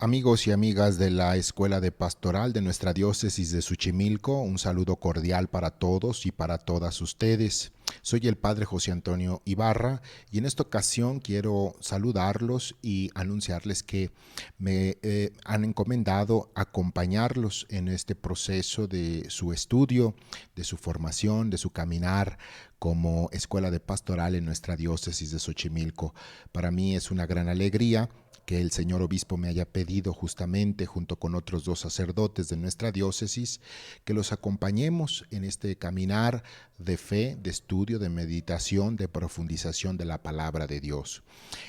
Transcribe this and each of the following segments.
Amigos y amigas de la Escuela de Pastoral de nuestra diócesis de Xochimilco, un saludo cordial para todos y para todas ustedes. Soy el Padre José Antonio Ibarra y en esta ocasión quiero saludarlos y anunciarles que me han encomendado acompañarlos en este proceso de su estudio, de su formación, de su caminar como Escuela de Pastoral en nuestra diócesis de Xochimilco. Para mí es una gran alegría que el señor obispo me haya pedido justamente, junto con otros dos sacerdotes de nuestra diócesis, que los acompañemos en este caminar de fe, de estudio, de meditación, de profundización de la palabra de Dios.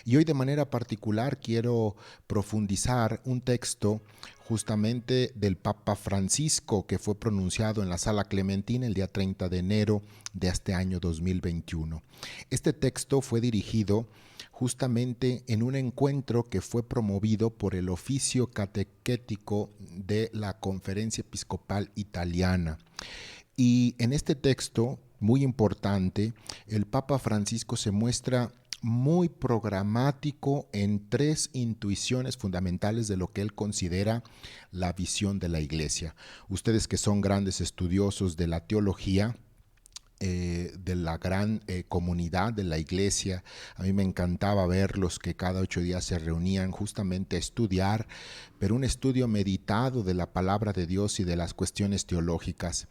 Y hoy de manera particular quiero profundizar un texto justamente del Papa Francisco que fue pronunciado en la Sala Clementina el día 30 de enero de este año 2021. Este texto fue dirigido justamente en un encuentro que fue promovido por el oficio catequético de la Conferencia Episcopal Italiana. Y en este texto, muy importante, el Papa Francisco se muestra muy programático en tres intuiciones fundamentales de lo que él considera la visión de la Iglesia. Ustedes que son grandes estudiosos de la teología, de la gran comunidad de la iglesia. A mí me encantaba verlos que cada 8 días se reunían justamente a estudiar, pero un estudio meditado de la palabra de Dios y de las cuestiones teológicas.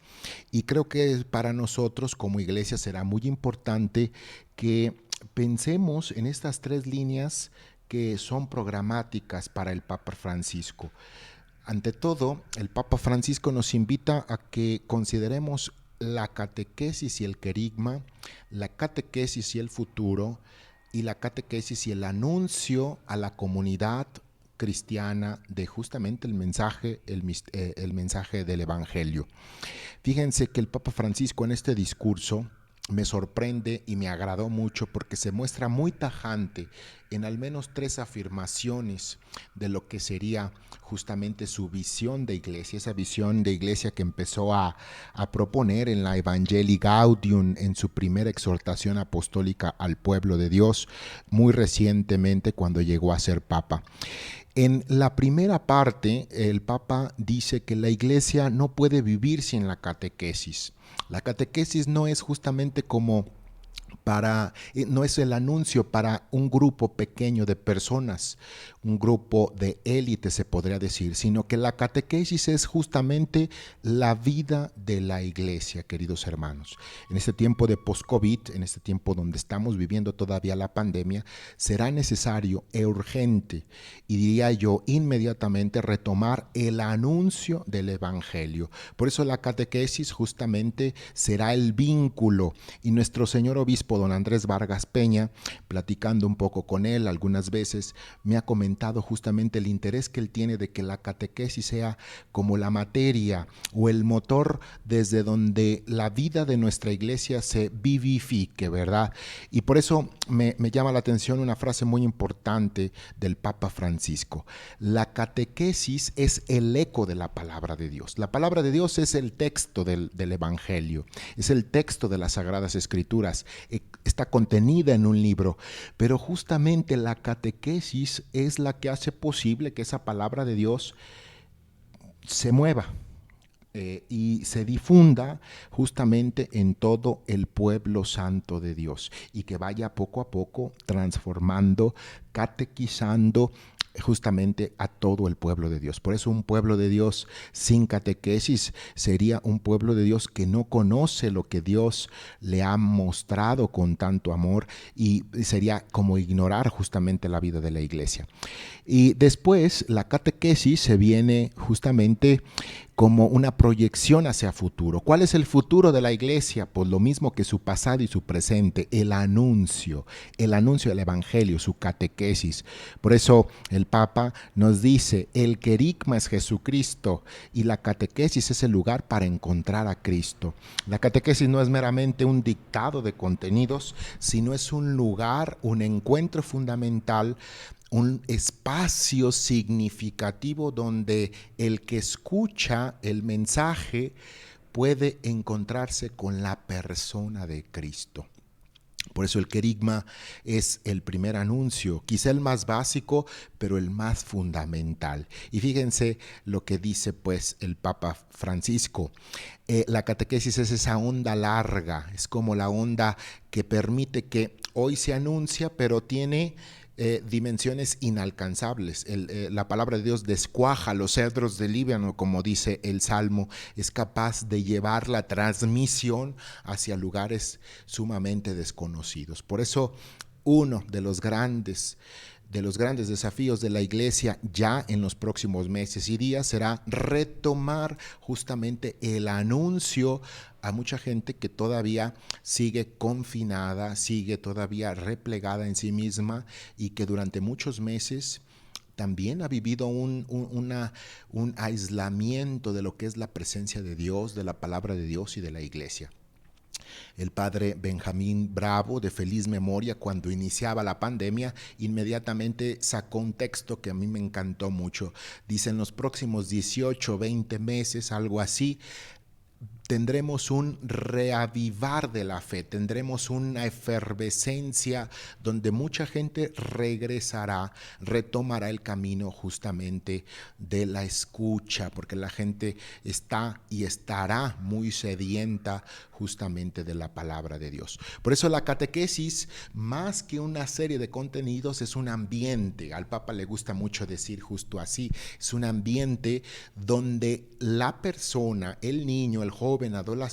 Y creo que para nosotros como iglesia será muy importante que pensemos en estas tres líneas que son programáticas para el Papa Francisco. Ante todo, el Papa Francisco nos invita a que consideremos la catequesis y el querigma, la catequesis y el futuro, y la catequesis y el anuncio a la comunidad cristiana de justamente el mensaje del Evangelio. Fíjense que el Papa Francisco en este discurso me sorprende y me agradó mucho porque se muestra muy tajante en al menos tres afirmaciones de lo que sería justamente su visión de iglesia, esa visión de iglesia que empezó a proponer en la Evangelii Gaudium, en su primera exhortación apostólica al pueblo de Dios, muy recientemente cuando llegó a ser papa. En la primera parte, el Papa dice que la iglesia no puede vivir sin la catequesis. La catequesis no es justamente como no es el anuncio para un grupo pequeño de personas, un grupo de élite se podría decir, sino que la catequesis es justamente la vida de la iglesia, queridos hermanos. En este tiempo de post-COVID, en este tiempo donde estamos viviendo todavía la pandemia, será necesario e urgente, y diría yo inmediatamente, retomar el anuncio del Evangelio. Por eso la catequesis justamente será el vínculo, y nuestro señor obispo don Andrés Vargas Peña, platicando un poco con él algunas veces, me ha comentado justamente el interés que él tiene de que la catequesis sea como la materia o el motor desde donde la vida de nuestra iglesia se vivifique, ¿verdad? Y por eso me llama la atención una frase muy importante del Papa Francisco. La catequesis es el eco de la palabra de Dios. La palabra de Dios es el texto del Evangelio, es el texto de las Sagradas Escrituras, está contenida en un libro, pero justamente la catequesis es la que hace posible que esa palabra de Dios se mueva y se difunda justamente en todo el pueblo santo de Dios y que vaya poco a poco transformando, catequizando justamente a todo el pueblo de Dios. Por eso un pueblo de Dios sin catequesis sería un pueblo de Dios que no conoce lo que Dios le ha mostrado con tanto amor, y sería como ignorar justamente la vida de la iglesia. Y después la catequesis se viene justamente como una proyección hacia futuro. ¿Cuál es el futuro de la iglesia? Pues lo mismo que su pasado y su presente, el anuncio del Evangelio, su catequesis. Por eso el Papa nos dice, el querigma es Jesucristo y la catequesis es el lugar para encontrar a Cristo. La catequesis no es meramente un dictado de contenidos, sino es un lugar, un encuentro fundamental, un espacio significativo donde el que escucha el mensaje puede encontrarse con la persona de Cristo. Por eso el querigma es el primer anuncio, quizá el más básico, pero el más fundamental. Y fíjense lo que dice pues el Papa Francisco. La catequesis es esa onda larga, es como la onda que permite que hoy se anuncia, pero tiene dimensiones inalcanzables. La palabra de Dios descuaja los cedros del Líbano, como dice el Salmo, es capaz de llevar la transmisión hacia lugares sumamente desconocidos. Por eso, uno de los grandes desafíos de la iglesia ya en los próximos meses y días será retomar justamente el anuncio a mucha gente que todavía sigue confinada, sigue todavía replegada en sí misma y que durante muchos meses también ha vivido un aislamiento de lo que es la presencia de Dios, de la palabra de Dios y de la iglesia. El padre Benjamín Bravo, de feliz memoria, cuando iniciaba la pandemia, inmediatamente sacó un texto que a mí me encantó mucho. Dice, en los próximos 18, 20 meses, algo así, tendremos un reavivar de la fe, tendremos una efervescencia donde mucha gente regresará, retomará el camino justamente de la escucha, porque la gente está y estará muy sedienta justamente de la palabra de Dios. Por eso la catequesis, más que una serie de contenidos, es un ambiente. Al Papa le gusta mucho decir justo así, es un ambiente donde la persona, el niño, el joven,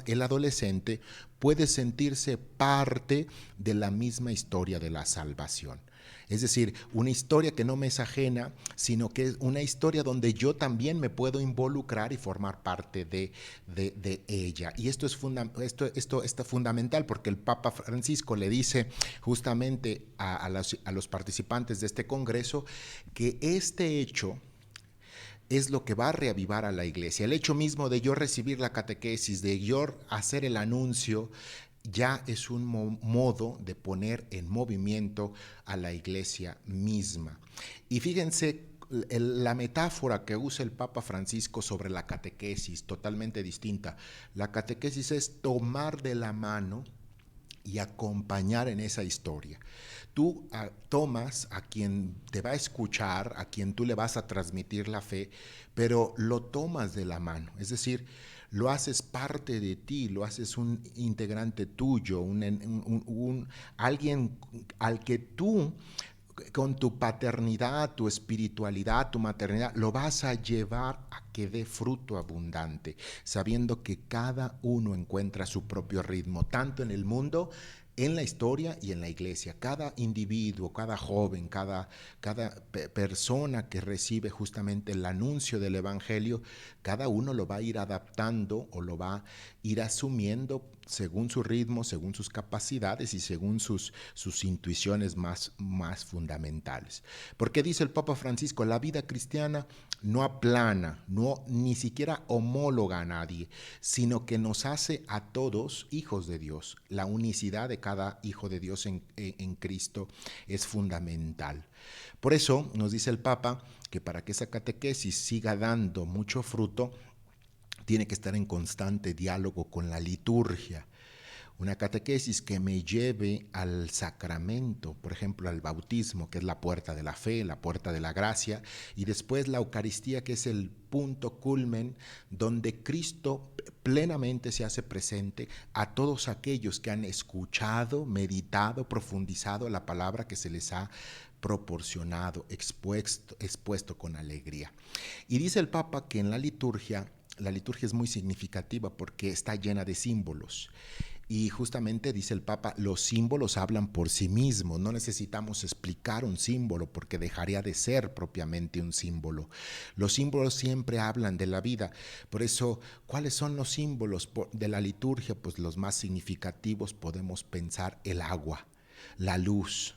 el adolescente, puede sentirse parte de la misma historia de la salvación. Es decir, una historia que no me es ajena, sino que es una historia donde yo también me puedo involucrar y formar parte de ella. Y esto está fundamental porque el Papa Francisco le dice justamente a los participantes de este congreso que este hecho es lo que va a reavivar a la iglesia. El hecho mismo de yo recibir la catequesis, de yo hacer el anuncio, ya es un modo de poner en movimiento a la iglesia misma. Y fíjense la metáfora que usa el Papa Francisco sobre la catequesis, totalmente distinta. La catequesis es tomar de la mano y acompañar en esa historia. Tú tomas a quien te va a escuchar, a quien tú le vas a transmitir la fe, pero lo tomas de la mano, es decir, lo haces parte de ti, lo haces un integrante tuyo, alguien al que tú con tu paternidad, tu espiritualidad, tu maternidad, lo vas a llevar a que dé fruto abundante, sabiendo que cada uno encuentra su propio ritmo, tanto en el mundo, en la historia y en la iglesia. Cada individuo, cada joven, cada persona que recibe justamente el anuncio del Evangelio, cada uno lo va a ir adaptando o lo va a ir asumiendo según su ritmo, según sus capacidades y según sus intuiciones más fundamentales. Porque dice el Papa Francisco, la vida cristiana no aplana, ni siquiera homóloga a nadie, sino que nos hace a todos hijos de Dios. La unicidad de cada hijo de Dios en Cristo es fundamental. Por eso nos dice el Papa que para que esa catequesis siga dando mucho fruto, tiene que estar en constante diálogo con la liturgia. Una catequesis que me lleve al sacramento, por ejemplo, al bautismo, que es la puerta de la fe, la puerta de la gracia, y después la Eucaristía, que es el punto culmen donde Cristo plenamente se hace presente a todos aquellos que han escuchado, meditado, profundizado la palabra que se les ha proporcionado, expuesto con alegría. Y dice el Papa que en la liturgia es muy significativa porque está llena de símbolos. Y justamente dice el Papa, los símbolos hablan por sí mismos, no necesitamos explicar un símbolo porque dejaría de ser propiamente un símbolo. Los símbolos siempre hablan de la vida, por eso, ¿cuáles son los símbolos de la liturgia? Pues los más significativos podemos pensar el agua, la luz,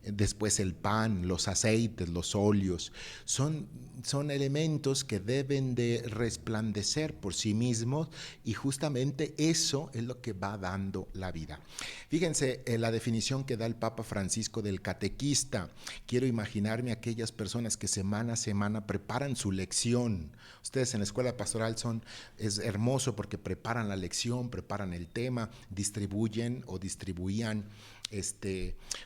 después el pan, los aceites, los óleos, son elementos que deben de resplandecer por sí mismos y justamente eso es lo que va dando la vida. Fíjense la definición que da el Papa Francisco del catequista. Quiero imaginarme aquellas personas que semana a semana preparan su lección. Ustedes en la escuela pastoral es hermoso porque preparan la lección, preparan el tema, distribuyen o distribuían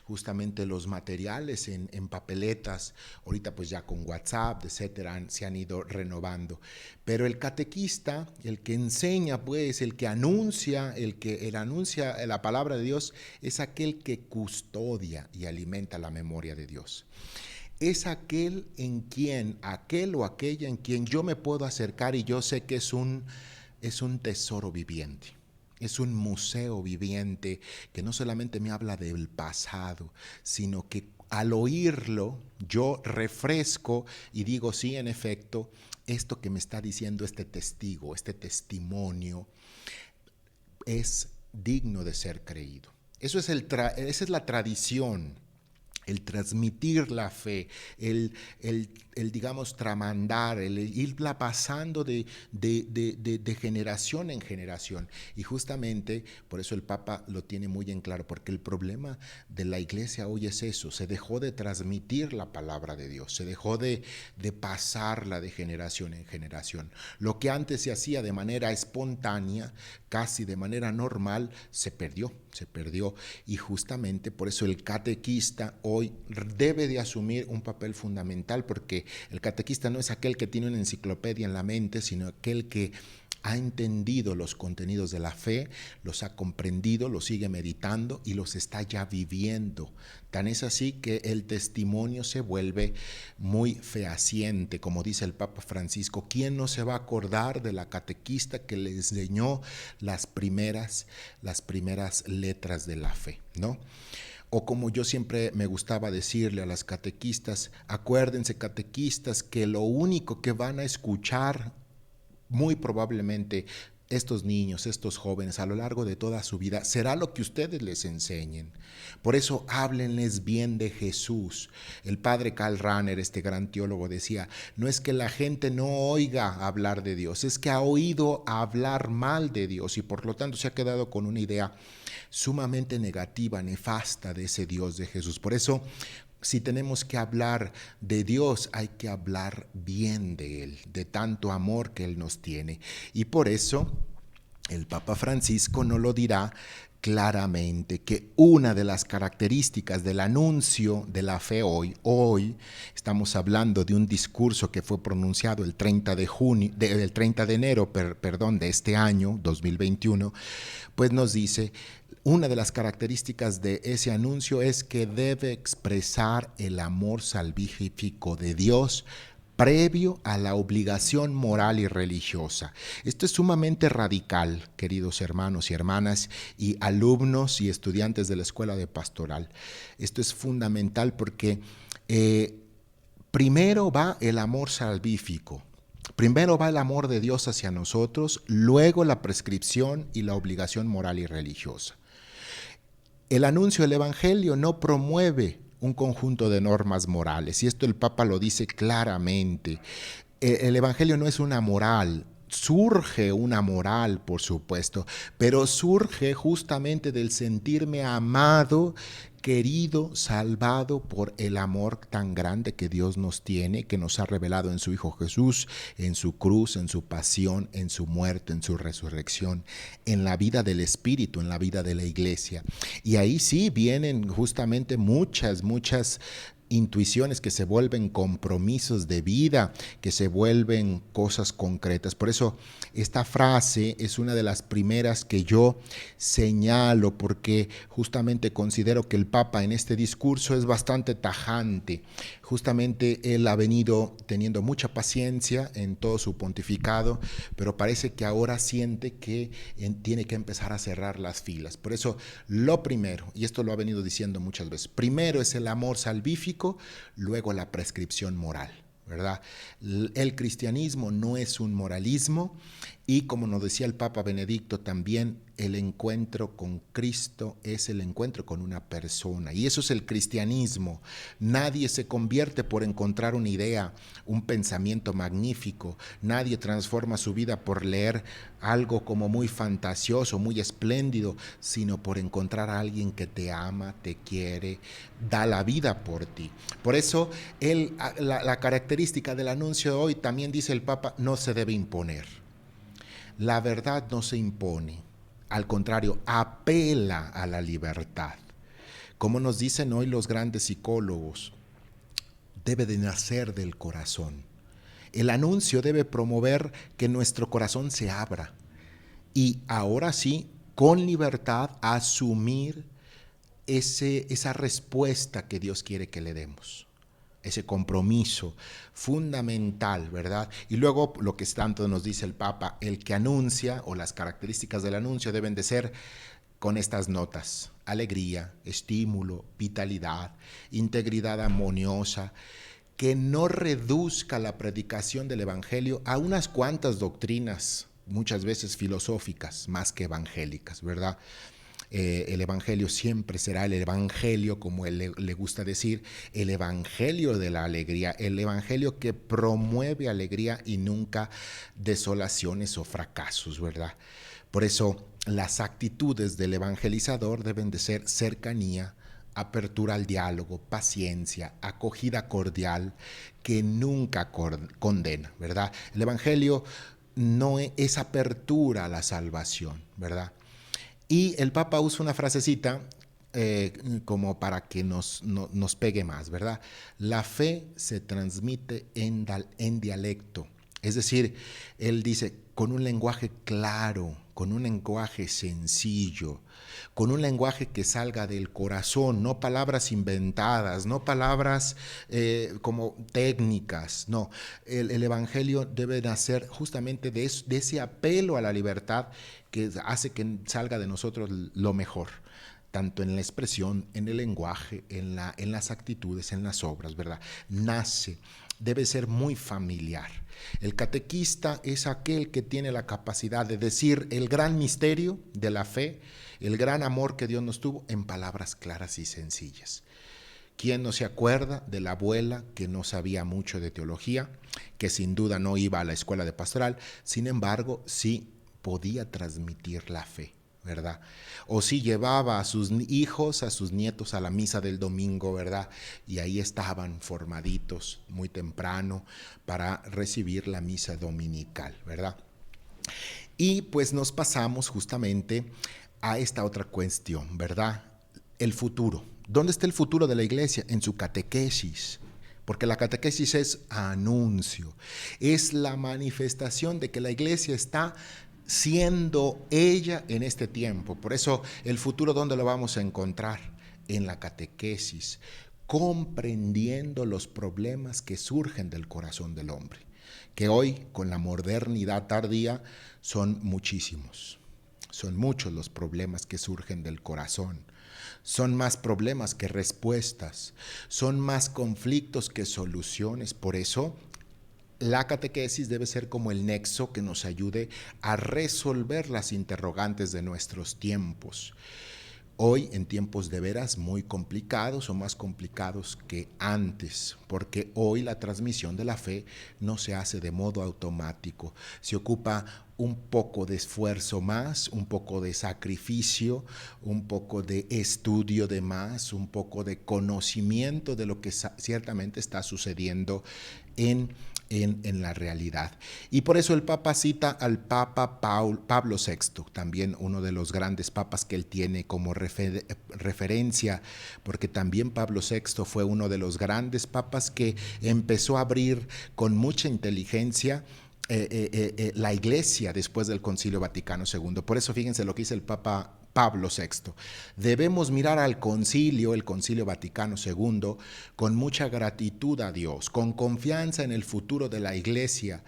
justamente los materiales en papeletas. Ahorita pues ya con WhatsApp, etcétera, se han ido renovando. Pero el catequista, el que enseña, pues, el que anuncia, el anuncia la palabra de Dios, es aquel que custodia y alimenta la memoria de Dios. Es aquel o aquella en quien yo me puedo acercar y yo sé que es un tesoro viviente. Es un museo viviente que no solamente me habla del pasado, sino que al oírlo yo refresco y digo, sí, en efecto, esto que me está diciendo este testigo, este testimonio, es digno de ser creído. Esa es la tradición, el transmitir la fe, digamos, tramandar, el irla pasando de generación en generación. Y justamente por eso el Papa lo tiene muy en claro, porque el problema de la iglesia hoy es eso, se dejó de transmitir la palabra de Dios, se dejó de pasarla de generación en generación. Lo que antes se hacía de manera espontánea, casi de manera normal, se perdió. Y justamente por eso el catequista hoy debe de asumir un papel fundamental, porque el catequista no es aquel que tiene una enciclopedia en la mente, sino aquel que ha entendido los contenidos de la fe, los ha comprendido, los sigue meditando y los está ya viviendo. Tan es así que el testimonio se vuelve muy fehaciente, como dice el Papa Francisco. ¿Quién no se va a acordar de la catequista que le enseñó las primeras letras de la fe, ¿no? O como yo siempre me gustaba decirle a las catequistas, acuérdense, catequistas, que lo único que van a escuchar muy probablemente estos niños, estos jóvenes a lo largo de toda su vida será lo que ustedes les enseñen. Por eso háblenles bien de Jesús. El padre Karl Rahner, este gran teólogo, decía, no es que la gente no oiga hablar de Dios, es que ha oído hablar mal de Dios y por lo tanto se ha quedado con una idea sumamente negativa, nefasta de ese Dios de Jesús. Por eso, si tenemos que hablar de Dios, hay que hablar bien de Él, de tanto amor que Él nos tiene. Y por eso el Papa Francisco nos lo dirá claramente, que una de las características del anuncio de la fe hoy estamos hablando de un discurso que fue pronunciado el 30 de enero de este año 2021, pues nos dice, una de las características de ese anuncio es que debe expresar el amor salvífico de Dios previo a la obligación moral y religiosa. Esto es sumamente radical, queridos hermanos y hermanas, y alumnos y estudiantes de la Escuela de Pastoral. Esto es fundamental porque primero va el amor salvífico. Primero va el amor de Dios hacia nosotros, luego la prescripción y la obligación moral y religiosa. El anuncio del Evangelio no promueve un conjunto de normas morales, y esto el Papa lo dice claramente. El Evangelio no es una moral, surge una moral, por supuesto, pero surge justamente del sentirme amado, querido, salvado por el amor tan grande que Dios nos tiene, que nos ha revelado en su Hijo Jesús, en su cruz, en su pasión, en su muerte, en su resurrección, en la vida del Espíritu, en la vida de la Iglesia. Y ahí sí vienen justamente muchas intuiciones que se vuelven compromisos de vida, que se vuelven cosas concretas. Por eso esta frase es una de las primeras que yo señalo, porque justamente considero que el Papa en este discurso es bastante tajante. Justamente él ha venido teniendo mucha paciencia en todo su pontificado, pero parece que ahora siente que tiene que empezar a cerrar las filas. Por eso lo primero, y esto lo ha venido diciendo muchas veces, primero es el amor salvífico, luego la prescripción moral, ¿verdad? El cristianismo no es un moralismo y, como nos decía el Papa Benedicto también, el encuentro con Cristo es el encuentro con una persona, y eso es el cristianismo. Nadie se convierte por encontrar una idea, un pensamiento magnífico. Nadie transforma su vida por leer algo como muy fantasioso, muy espléndido, sino por encontrar a alguien que te ama, te quiere, da la vida por ti. Por eso la característica del anuncio de hoy, también dice el Papa, no se debe imponer. La verdad no se impone, al contrario, apela a la libertad. Como nos dicen hoy los grandes psicólogos, debe de nacer del corazón. El anuncio debe promover que nuestro corazón se abra y ahora sí, con libertad, asumir esa respuesta que Dios quiere que le demos. Ese compromiso fundamental, ¿verdad? Y luego lo que tanto nos dice el Papa, el que anuncia o las características del anuncio deben de ser con estas notas: alegría, estímulo, vitalidad, integridad armoniosa, que no reduzca la predicación del Evangelio a unas cuantas doctrinas, muchas veces filosóficas, más que evangélicas, ¿verdad? El Evangelio siempre será el Evangelio, como él le gusta decir, el Evangelio de la alegría, el Evangelio que promueve alegría y nunca desolaciones o fracasos, ¿verdad? Por eso las actitudes del evangelizador deben de ser cercanía, apertura al diálogo, paciencia, acogida cordial, que nunca condena, ¿verdad? El Evangelio no es apertura a la salvación, ¿verdad? Y el Papa usa una frasecita como para que nos pegue más, ¿verdad? La fe se transmite en dialecto. Es decir, él dice con un lenguaje claro, con un lenguaje sencillo, con un lenguaje que salga del corazón, no palabras inventadas, no palabras como técnicas, no. El Evangelio debe nacer justamente de ese apelo a la libertad que hace que salga de nosotros lo mejor, tanto en la expresión, en el lenguaje, en las actitudes, en las obras, ¿verdad? Nace, debe ser muy familiar. El catequista es aquel que tiene la capacidad de decir el gran misterio de la fe, el gran amor que Dios nos tuvo en palabras claras y sencillas. ¿Quién no se acuerda de la abuela que no sabía mucho de teología, que sin duda no iba a la escuela de pastoral, sin embargo sí podía transmitir la fe, ¿verdad? O si llevaba a sus hijos, a sus nietos a la misa del domingo, ¿verdad? Y ahí estaban formaditos muy temprano para recibir la misa dominical, ¿verdad? Y pues nos pasamos justamente a esta otra cuestión, ¿verdad? El futuro. ¿Dónde está el futuro de la iglesia? En su catequesis. Porque la catequesis es anuncio, es la manifestación de que la iglesia está siendo ella en este tiempo. Por eso el futuro, ¿dónde lo vamos a encontrar? En la catequesis, comprendiendo los problemas que surgen del corazón del hombre, que hoy con la modernidad tardía son muchísimos. Son muchos los problemas que surgen del corazón. Son más problemas que respuestas. Son más conflictos que soluciones. Por eso la catequesis debe ser como el nexo que nos ayude a resolver las interrogantes de nuestros tiempos. Hoy, en tiempos de veras muy complicados o más complicados que antes, porque hoy la transmisión de la fe no se hace de modo automático. Se ocupa un poco de esfuerzo más, un poco de sacrificio, un poco de estudio de más, un poco de conocimiento de lo que ciertamente está sucediendo en la realidad. Y por eso el Papa cita al Papa Pablo VI, también uno de los grandes papas que él tiene como referencia, porque también Pablo VI fue uno de los grandes papas que empezó a abrir con mucha inteligencia la iglesia después del Concilio Vaticano II. Por eso fíjense lo que dice el Papa Pablo VI. Debemos mirar al concilio, el Concilio Vaticano II, con mucha gratitud a Dios, con confianza en el futuro de la iglesia,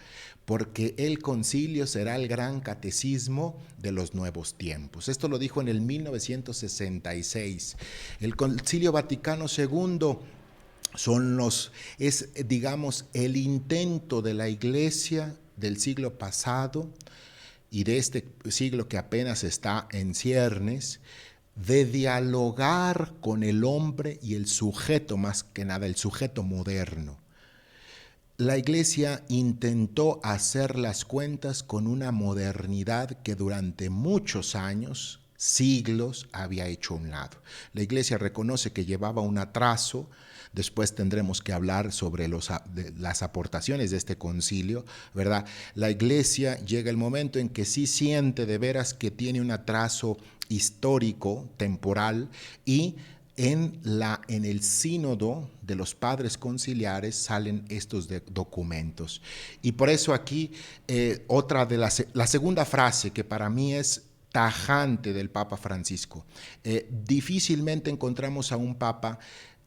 porque el concilio será el gran catecismo de los nuevos tiempos. Esto lo dijo en el 1966. El Concilio Vaticano II es, digamos, el intento de la iglesia del siglo pasado y de este siglo que apenas está en ciernes, de dialogar con el hombre y el sujeto, más que nada el sujeto moderno. La iglesia intentó hacer las cuentas con una modernidad que durante muchos años, siglos, había hecho a un lado. La iglesia reconoce que llevaba un atraso. Después tendremos que hablar sobre las aportaciones de este concilio, ¿verdad? La iglesia llega el momento en que sí siente de veras que tiene un atraso histórico, temporal, y en el sínodo de los padres conciliares salen estos documentos. Y por eso aquí otra de la segunda frase que para mí es tajante del Papa Francisco. Difícilmente encontramos a un papa,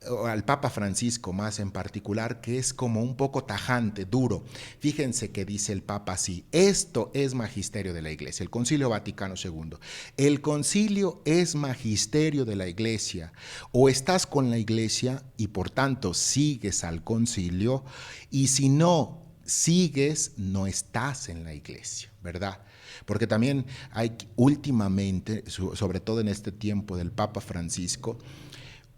o al Papa Francisco más en particular, que es como un poco tajante, duro. Fíjense que dice el Papa así: esto es magisterio de la Iglesia, el Concilio Vaticano II. El concilio es magisterio de la Iglesia. O estás con la Iglesia y por tanto sigues al concilio, y si no sigues, no estás en la Iglesia, ¿verdad? Porque también hay últimamente, sobre todo en este tiempo del Papa Francisco,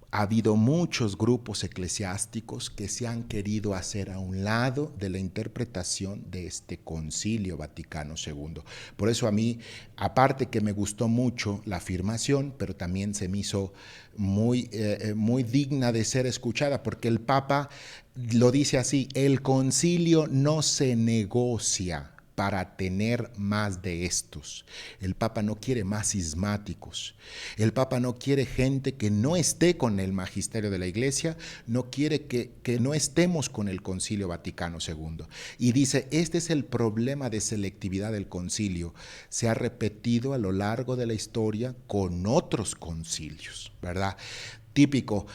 ha habido muchos grupos eclesiásticos que se han querido hacer a un lado de la interpretación de este Concilio Vaticano II. Por eso a mí, aparte que me gustó mucho la afirmación, pero también se me hizo muy digna de ser escuchada, porque el Papa lo dice así: el concilio no se negocia para tener más de estos. El Papa no quiere más cismáticos. El Papa no quiere gente que no esté con el magisterio de la Iglesia, no quiere que no estemos con el Concilio Vaticano II. Y dice, este es el problema de selectividad del concilio. Se ha repetido a lo largo de la historia con otros concilios, ¿verdad? Típico,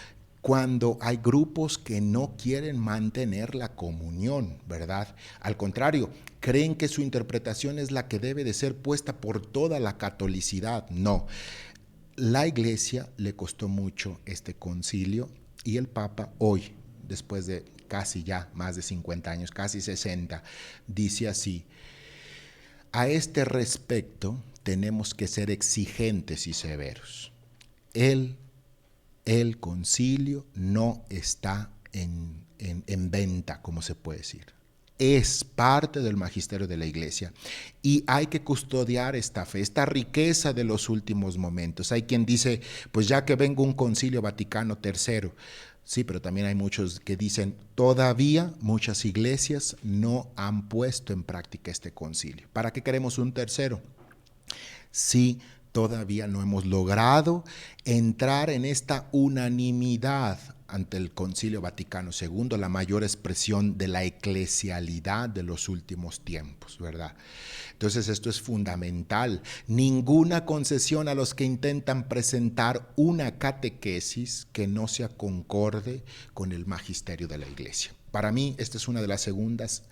cuando hay grupos que no quieren mantener la comunión, ¿verdad? Al contrario, creen que su interpretación es la que debe de ser puesta por toda la catolicidad. No, la Iglesia le costó mucho este concilio y el Papa hoy, después de casi ya más de 50 años, casi 60, dice así: a este respecto tenemos que ser exigentes y severos. El concilio no está en venta, como se puede decir. Es parte del magisterio de la Iglesia y hay que custodiar esta fe, esta riqueza de los últimos momentos. Hay quien dice, pues ya que venga un concilio Vaticano III, sí, pero también hay muchos que dicen, todavía muchas iglesias no han puesto en práctica este concilio. ¿Para qué queremos un tercero? Sí, todavía no hemos logrado entrar en esta unanimidad ante el Concilio Vaticano II, la mayor expresión de la eclesialidad de los últimos tiempos, ¿verdad? Entonces esto es fundamental. Ninguna concesión a los que intentan presentar una catequesis que no sea concorde con el magisterio de la Iglesia. Para mí, esta es una de las segundas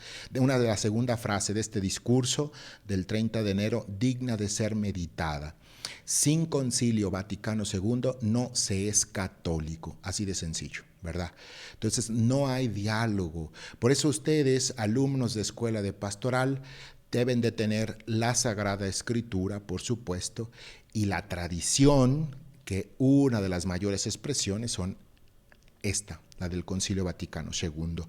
frases de este discurso del 30 de enero, digna de ser meditada. Sin Concilio Vaticano II no se es católico, así de sencillo, ¿verdad? Entonces no hay diálogo. Por eso ustedes, alumnos de escuela de pastoral, deben de tener la Sagrada Escritura, por supuesto, y la tradición, que una de las mayores expresiones son esta, la del Concilio Vaticano II.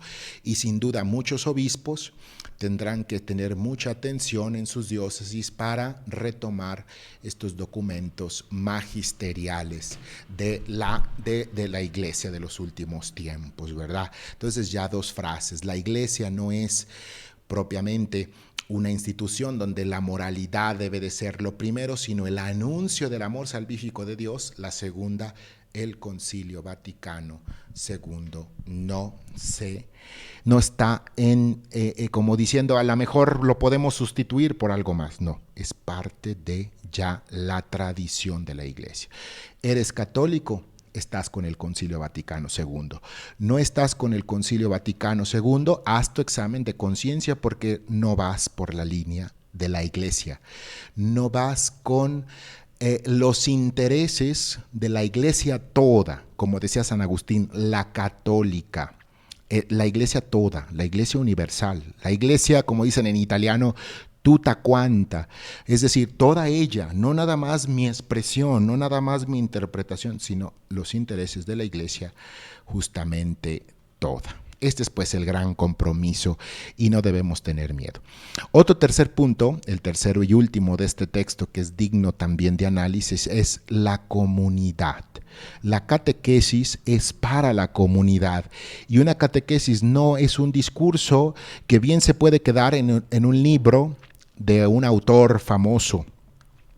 Y sin duda muchos obispos tendrán que tener mucha atención en sus diócesis para retomar estos documentos magisteriales de la Iglesia de los últimos tiempos, ¿verdad? Entonces ya dos frases. La Iglesia no es propiamente una institución donde la moralidad debe de ser lo primero, sino el anuncio del amor salvífico de Dios. La segunda, el Concilio Vaticano II no está como diciendo, a lo mejor lo podemos sustituir por algo más. No, es parte de ya la tradición de la Iglesia. ¿Eres católico? Estás con el Concilio Vaticano II. No estás con el Concilio Vaticano II, haz tu examen de conciencia porque no vas por la línea de la Iglesia. No vas con los intereses de la Iglesia toda, como decía San Agustín, la católica, la Iglesia toda, la Iglesia universal, la Iglesia, como dicen en italiano, tutta quanta, es decir, toda ella, no nada más mi expresión, no nada más mi interpretación, sino los intereses de la Iglesia, justamente toda. Este es pues el gran compromiso y no debemos tener miedo. Otro tercer punto, el tercero y último de este texto que es digno también de análisis, es la comunidad. La catequesis es para la comunidad y una catequesis no es un discurso que bien se puede quedar en un libro de un autor famoso.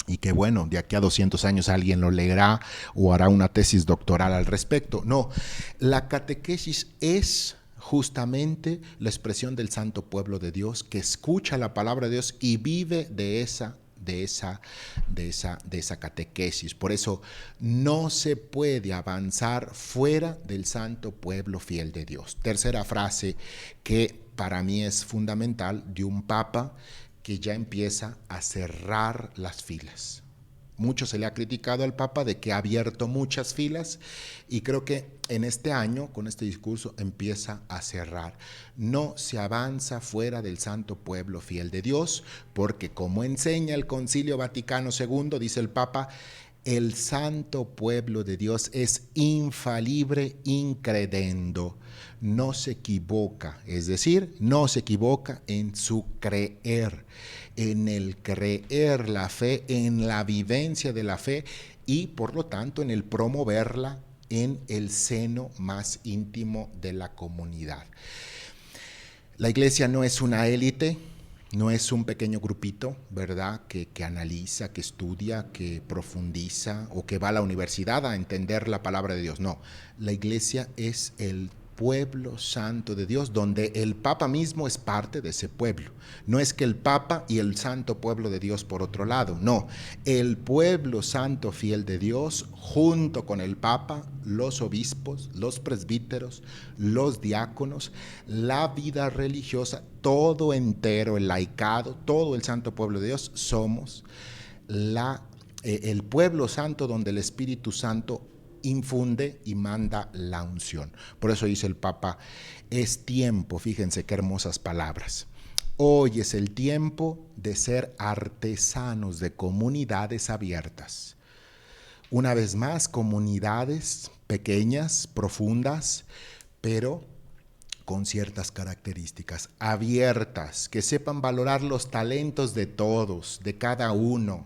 y que bueno, de aquí a 200 años alguien lo leerá o hará una tesis doctoral al respecto. No, la catequesis es justamente la expresión del santo pueblo de Dios que escucha la palabra de Dios y vive de esa catequesis. Por eso no se puede avanzar fuera del santo pueblo fiel de Dios. Tercera frase que para mí es fundamental de un papa que ya empieza a cerrar las filas. Mucho se le ha criticado al Papa de que ha abierto muchas filas y creo que en este año, con este discurso, empieza a cerrar. No se avanza fuera del santo pueblo fiel de Dios, porque como enseña el Concilio Vaticano II, dice el Papa, el santo pueblo de Dios es infalible incredendo, no se equivoca, es decir, no se equivoca en su creer, en el creer la fe, en la vivencia de la fe y por lo tanto en el promoverla en el seno más íntimo de la comunidad. La iglesia no es una élite, no es un pequeño grupito, ¿verdad?, que analiza, que estudia, que profundiza o que va a la universidad a entender la palabra de Dios. No, la iglesia es el pueblo santo de Dios, donde el Papa mismo es parte de ese pueblo. No es que el Papa y el santo pueblo de Dios por otro lado, no. El pueblo santo fiel de Dios, junto con el Papa, los obispos, los presbíteros, los diáconos, la vida religiosa, todo entero, el laicado, todo el santo pueblo de Dios, somos el pueblo santo donde el Espíritu Santo infunde y manda la unción. Por eso dice el Papa, es tiempo, fíjense qué hermosas palabras. Hoy es el tiempo de ser artesanos de comunidades abiertas. Una vez más, comunidades pequeñas, profundas, pero con ciertas características, abiertas, que sepan valorar los talentos de todos, de cada uno.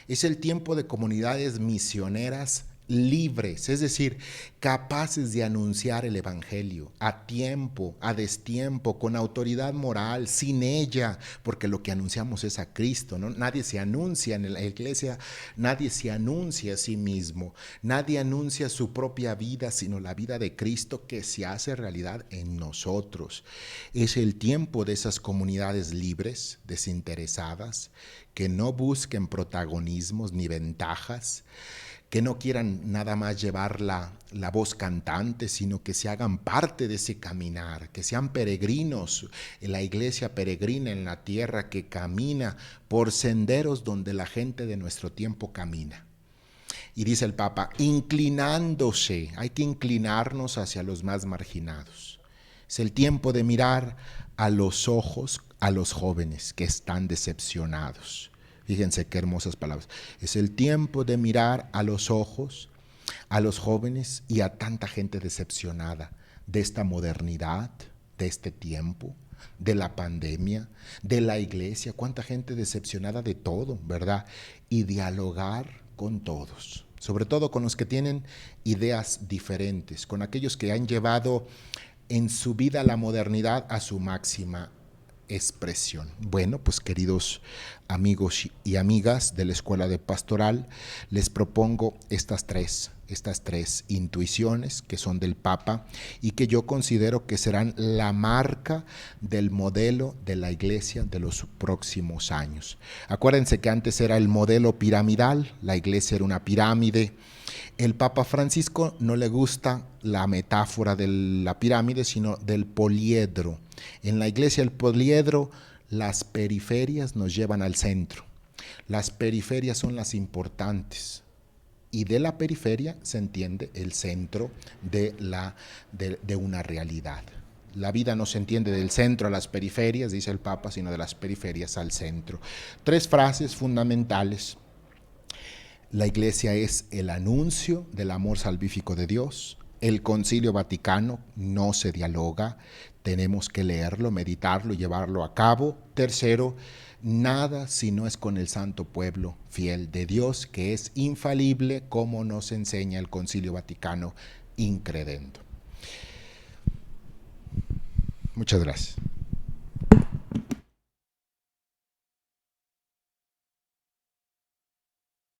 Es el tiempo de comunidades misioneras libres, es decir, capaces de anunciar el evangelio a tiempo, a destiempo, con autoridad moral, sin ella, porque lo que anunciamos es a Cristo, ¿no? Nadie se anuncia en la iglesia, nadie se anuncia a sí mismo, nadie anuncia su propia vida, sino la vida de Cristo que se hace realidad en nosotros. Es el tiempo de esas comunidades libres, desinteresadas, que no busquen protagonismos ni ventajas, que no quieran nada más llevar la voz cantante, sino que se hagan parte de ese caminar, que sean peregrinos, la iglesia peregrina en la tierra que camina por senderos donde la gente de nuestro tiempo camina. Y dice el Papa, inclinándose, hay que inclinarnos hacia los más marginados. Es el tiempo de mirar a los ojos a los jóvenes que están decepcionados. Fíjense qué hermosas palabras. Es el tiempo de mirar a los ojos a los jóvenes y a tanta gente decepcionada de esta modernidad, de este tiempo, de la pandemia, de la iglesia. Cuánta gente decepcionada de todo, ¿verdad? Y dialogar con todos, sobre todo con los que tienen ideas diferentes, con aquellos que han llevado en su vida la modernidad a su máxima expresión. Bueno, pues queridos amigos y amigas de la Escuela de Pastoral, les propongo estas tres intuiciones que son del Papa y que yo considero que serán la marca del modelo de la Iglesia de los próximos años. Acuérdense que antes era el modelo piramidal, la Iglesia era una pirámide. El Papa Francisco no le gusta la metáfora de la pirámide, sino del poliedro. En la iglesia el poliedro, las periferias nos llevan al centro. Las periferias son las importantes. Y de la periferia se entiende el centro de una realidad. La vida no se entiende del centro a las periferias, dice el Papa, sino de las periferias al centro. Tres frases fundamentales. La iglesia es el anuncio del amor salvífico de Dios. El Concilio Vaticano no se dialoga, tenemos que leerlo, meditarlo y llevarlo a cabo. Tercero, nada si no es con el santo pueblo fiel de Dios, que es infalible, como nos enseña el Concilio Vaticano incredendo. Muchas gracias.